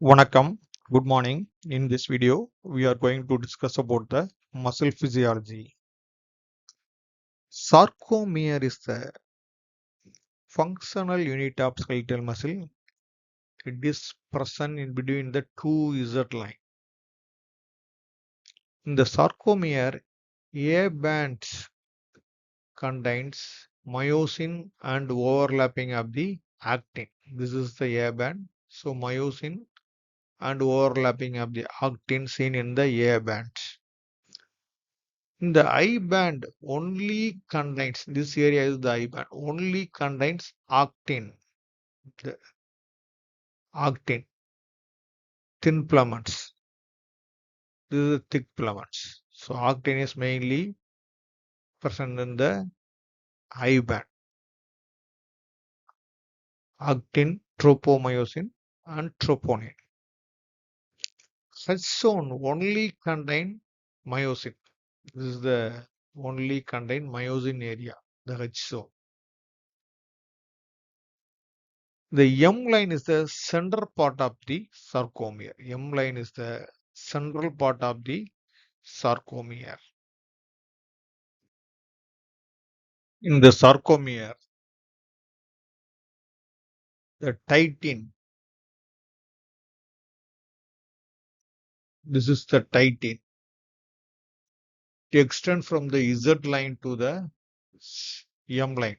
Vanakkam, good morning. In this video, we are going to discuss about the muscle physiology. Sarcomere is the functional unit of skeletal muscle. It is present in between the two Z line. In the sarcomere, A band contains myosin and overlapping of the actin. This is the A band. So myosin and overlapping of the actin seen in the A band. The I band only contains, this area is the I band, only contains actin, the actin, thin filaments. This is the thick filaments. So actin is mainly present in the I band. Actin, tropomyosin, and troponin. Such zone only contain myosin. This is the only contain myosin area, the H zone. The M line is the central part of the sarcomere. M line is the central part of the sarcomere. In the sarcomere, the titin, this is the titin, it extends from the Z line to the M line.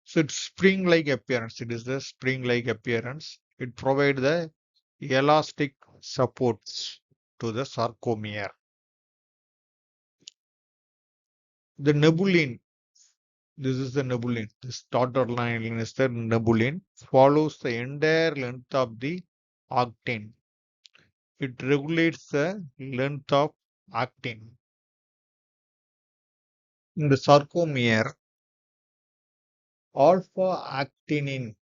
So it's spring-like appearance. It is the spring-like appearance. It provides the elastic supports to the sarcomere. The nebulin, this is the nebulin. This dotted line is the nebulin. Follows the entire length of the actin. It regulates the length of actin. In the sarcomere, alpha-actinin,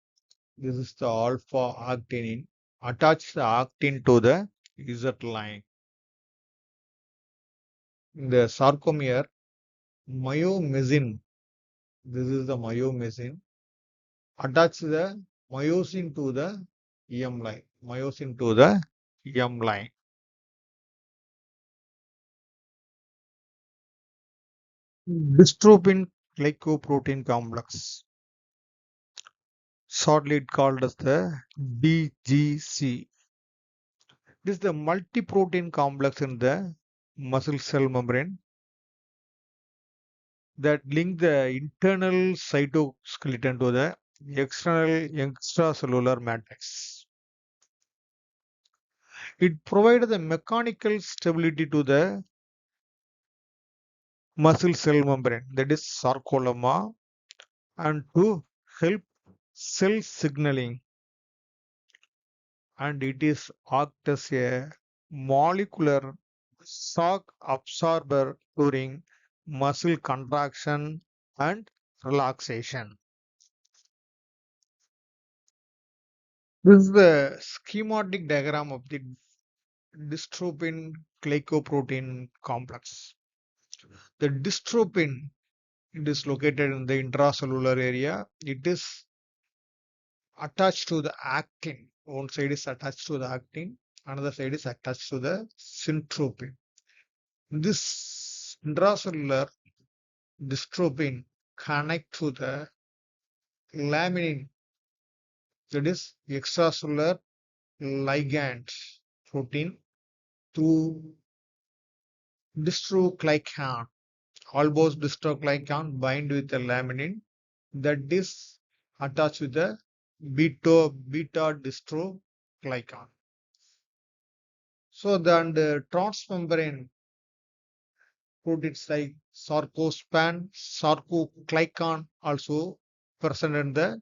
this is the alpha-actinin, attach the actin to the Z line. In the sarcomere, myomesin, this is the myomesin, attach the myosin to the M line. Myosin to the M line. Dystrophin glycoprotein complex, shortly called as the DGC. This is the multi-protein complex in the muscle cell membrane that link the internal cytoskeleton to the external extracellular matrix. It provides the mechanical stability to the muscle cell membrane, that is sarcolemma, and to help cell signaling, and it is act as a molecular shock absorber during muscle contraction and relaxation. This is the schematic diagram of the dystrophin glycoprotein complex. The dystrophin, it is located in the intracellular area. It is attached to the actin. One side is attached to the actin, another side is attached to the syntrophin. This intracellular dystrophin connect to the laminin, that is extracellular ligand protein, through dystroglycan. Almost dystroglycan bind with the laminin that is attached with the beta dystroglycan. So then the transmembrane proteins like sarcospan, sarcoglycan also present in the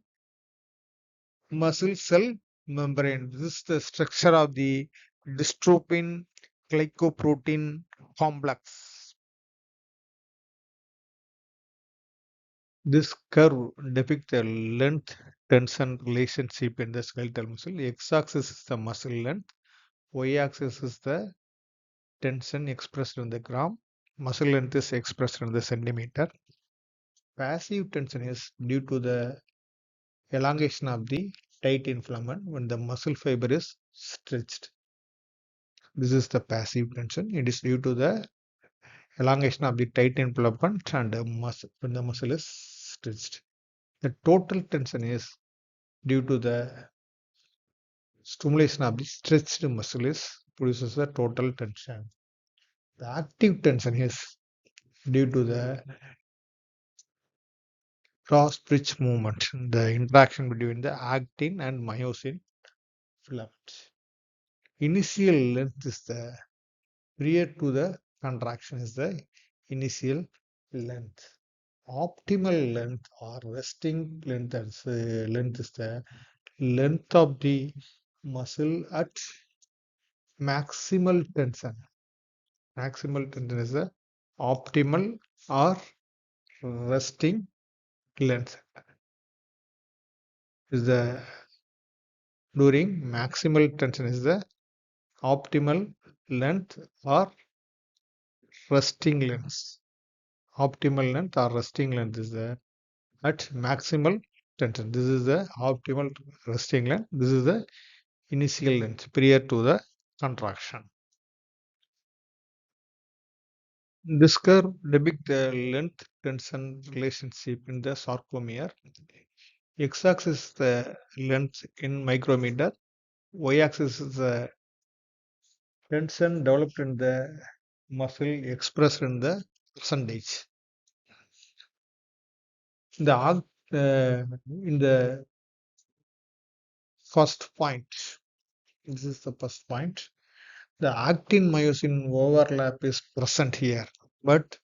muscle cell membrane. This is the structure of the dystrophin glycoprotein complex. This curve depicts the length tension relationship in the skeletal muscle. X-axis is the muscle length, y-axis is the tension expressed in the gram, muscle length is expressed in the centimeter. Passive tension is due to the elongation of the tight inflammation when the muscle fiber is stretched. This is the passive tension. It is due to the elongation of the tight inflammation and the muscle when the muscle is stretched. The total tension is due to the stimulation of the stretched muscle is produces the total tension. The active tension is due to the cross-bridge movement, the interaction between the actin and myosin filaments. Initial length is the prior to the contraction is the initial length. Optimal length or resting length is the length of the muscle at maximal tension. Maximal tension is the optimal or resting length is the during maximal tension is the optimal length or resting length. Optimal length or resting length is the at maximal tension. This is the optimal resting length. This is the initial length prior to the contraction. This curve depicts the length tension relationship in the sarcomere. X-axis is the length in micrometer. Y-axis is the tension developed in the muscle expressed in the percentage. In the first point, this is the first point. The actin myosin overlap is present here, but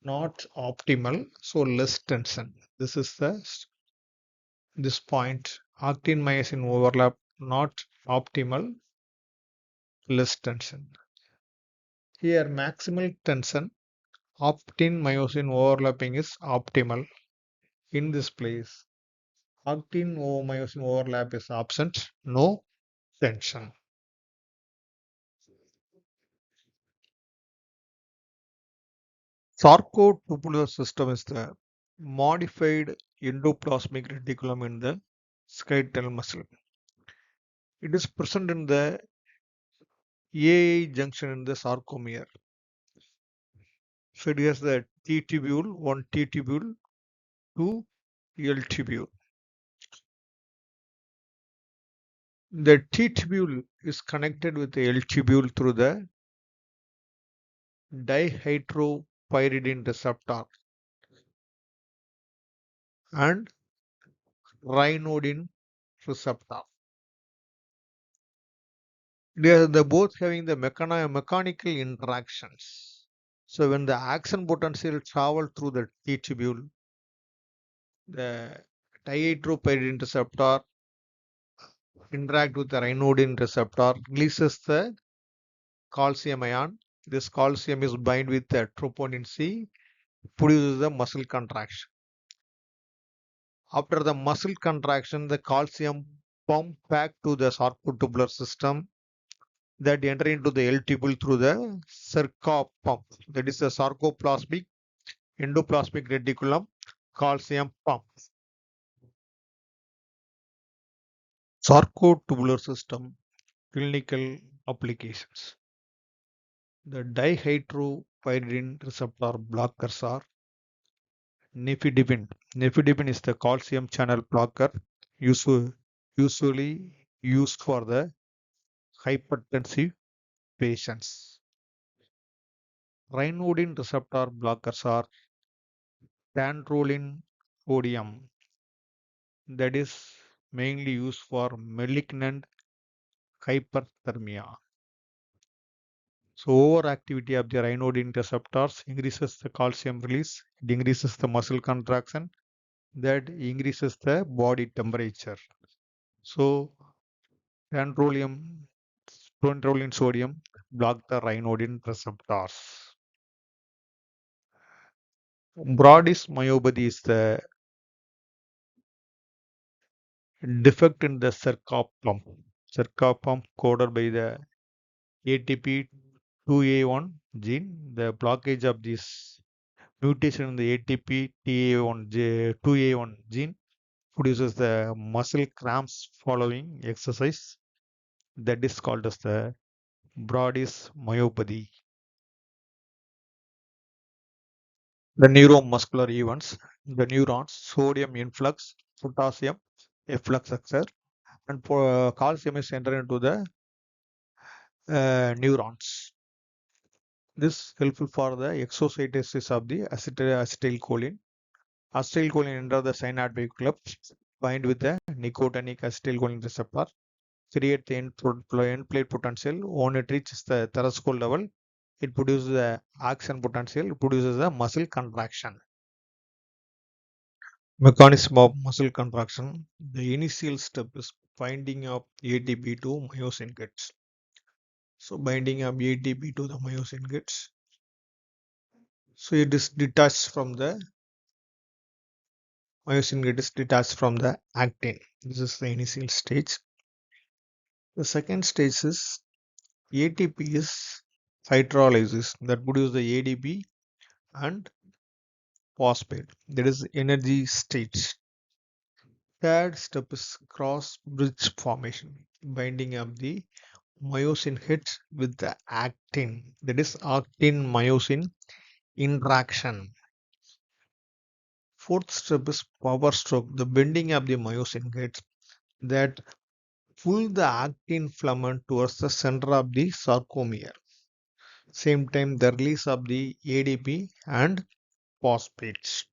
not optimal, so less tension. This is this point. Actin myosin overlap not optimal, less tension. Here maximal tension, actin myosin overlapping is optimal. In this place, actin myosin overlap is absent, no tension. Sarcotubular system is the modified endoplasmic reticulum in the skeletal muscle. It is present in the A junction in the sarcomere. So it has the T tubule, one T tubule, two L tubule. The T tubule is connected with the L tubule through the dihydropyridine receptor and ryanodine receptor. They are both having the mechanical interactions. So when the action potential travel through the T tubule, the dihydropyridine receptor interact with the ryanodine receptor, releases the calcium ion. This calcium is bind with the troponin C, produces the muscle contraction. After the muscle contraction, the calcium pump back to the sarcotubular system that enter into the L tubule through the sarcopump. Pump. That is the sarcoplasmic endoplasmic reticulum calcium pump. Sarcotubular system clinical applications. The dihydropyridine receptor blockers are nifedipine. Nifedipine is the calcium channel blocker usually used for the hypertensive patients. Ryanodine receptor blockers are dantrolene sodium, that is mainly used for malignant hyperthermia. So overactivity of the ryanodine receptors increases the calcium release, it increases the muscle contraction, that increases the body temperature. So dantrolene sodium block the ryanodine receptors. Brodys myopathy is the defect in the sarcopump. Sarcopump coded by the ATP2A1 gene. The blockage of this mutation in the ATP2A1 gene produces the muscle cramps following exercise. That is called as the Broad's myopathy. The neuromuscular events, the neurons, sodium influx, potassium efflux occur, and calcium is entered into the neurons. This is helpful for the exocytosis of the acetylcholine. Acetylcholine enter the synaptic club, bind with the nicotinic acetylcholine receptor, create the end plate potential. When it reaches the threshold level, it produces the action potential, it produces a muscle contraction. Mechanism of muscle contraction. The initial step is binding of ATP to myosin gets. So binding of ATP to the myosin gets. So it is detached from the myosin get is detached from the actin. This is the initial stage. The second stage is ATP is hydrolysis that produces the ADP and phosphate. That is energy stage. Third step is cross bridge formation, binding of the myosin heads with the actin. That is actin myosin interaction. Fourth step is power stroke, the bending of the myosin heads that pull the actin filament towards the center of the sarcomere. Same time, the release of the ADP and phosphates.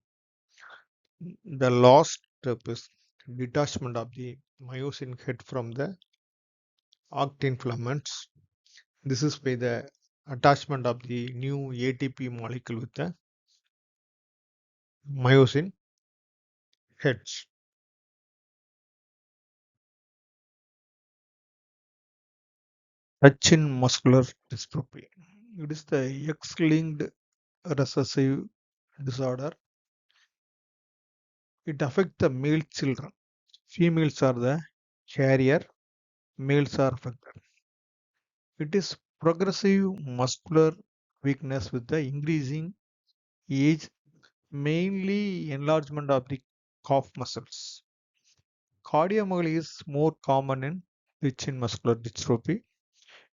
The last step is detachment of the myosin head from the actin filaments. This is by the attachment of the new ATP molecule with the myosin heads. Touching muscular dystrophy. It is the X-linked recessive disorder. It affects the male children. Females are the carrier, males are affected. It is progressive muscular weakness with the increasing age, mainly enlargement of the calf muscles. Cardiomegaly is more common in Duchenne muscular dystrophy.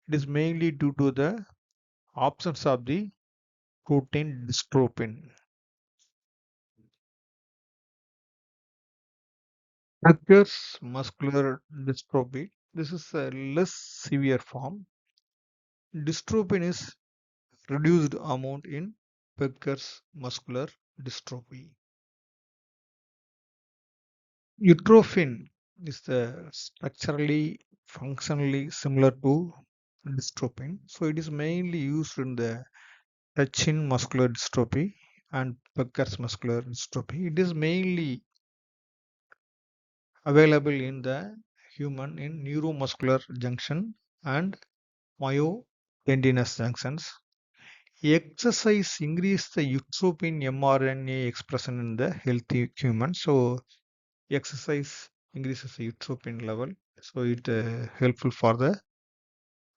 It is mainly due to the absence of the protein dystrophin. Becker's muscular dystrophy. This is a less severe form. Dystrophin is reduced amount in Becker's muscular dystrophy. Utrophin is the structurally, functionally similar to dystrophin. So it is mainly used in the Duchenne muscular dystrophy and Becker's muscular dystrophy. It is mainly available in the human in neuromuscular junction and myotendinous junctions. Exercise increase the utrophin mRNA expression in the healthy human. So exercise increases the utrophin level. So it helpful for the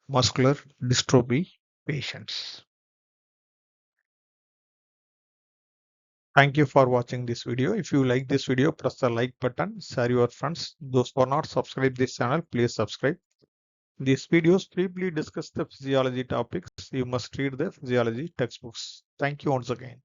muscular dystrophy patients. Thank you for watching this video. If you like this video, press the like button, share your friends. Those who are not subscribed this channel, please subscribe. These videos briefly discuss the physiology topics. You must read the physiology textbooks. Thank you once again.